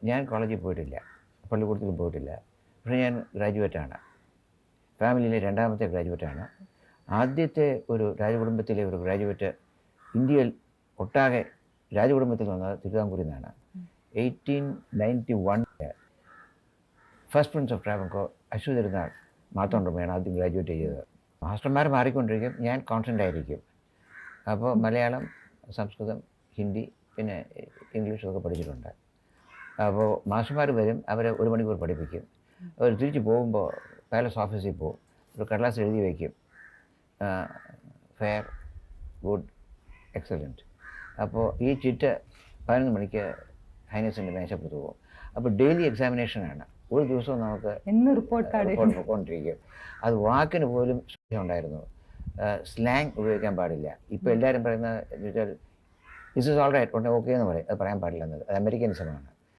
ഞാൻ കോളേജിൽ പോയിട്ടില്ല, പള്ളിക്കൂടത്തിൽ പോയിട്ടില്ല. പക്ഷേ ഞാൻ ഗ്രാജുവേറ്റാണ്. ഫാമിലിയിലെ രണ്ടാമത്തെ ഗ്രാജുവേറ്റാണ്. ആദ്യത്തെ ഒരു രാജകുടുംബത്തിലെ ഒരു ഗ്രാജുവേറ്റ് ഇന്ത്യയിൽ ഒട്ടാകെ രാജകുടുംബത്തിൽ വന്നത് തിരുവിതാംകൂറിൽ നിന്നാണ്. 1891 ഫസ്റ്റ് പ്രിൻസ് ഓഫ് ട്രാവൻകോർ അശ്വതിരുന്നാൾ മാർത്തോണ്ഡമ്മയാണ് ആദ്യം ഗ്രാജുവേറ്റ് ചെയ്തത്. മാസ്റ്റർമാർ മാറിക്കൊണ്ടിരിക്കും, ഞാൻ കോൺസ്റ്റൻ്റ് ആയിരിക്കും. അപ്പോൾ മലയാളം, സംസ്കൃതം, ഹിന്ദി, പിന്നെ ഇംഗ്ലീഷൊക്കെ പഠിച്ചിട്ടുണ്ട്. അപ്പോൾ മാസ്റ്റർമാർ വരും, അവരെ 1 മണിക്കൂർ പഠിപ്പിക്കും. അവർ തിരിച്ച് പോകുമ്പോൾ പാലസ് ഓഫീസിൽ പോകും, ഒരു കടലാസ് എഴുതി വയ്ക്കും, ഫെയർ, ഗുഡ്, എക്സലൻറ്റ്. അപ്പോൾ ഈ ചിറ്റ് 11 മണിക്ക് ഹൈനസിൻ്റെ മേശപ്പുറത്ത് പോകും. അപ്പോൾ ഡെയിലി എക്സാമിനേഷനാണ്. ഒരു ദിവസവും നമുക്ക് റിപ്പോർട്ട് പോയിക്കൊണ്ടിരിക്കും. അത് വാക്കിന് പോലും ശ്രദ്ധ ഉണ്ടായിരുന്നു. സ്ലാങ് ഉപയോഗിക്കാൻ പാടില്ല. ഇപ്പോൾ എല്ലാവരും പറയുന്നത് എന്ന് വെച്ചാൽ this is all right, okay എന്ന് പറയും. അത് പറയാൻ പാടില്ല എന്നത്. അത് അമേരിക്കനിസമാണ്.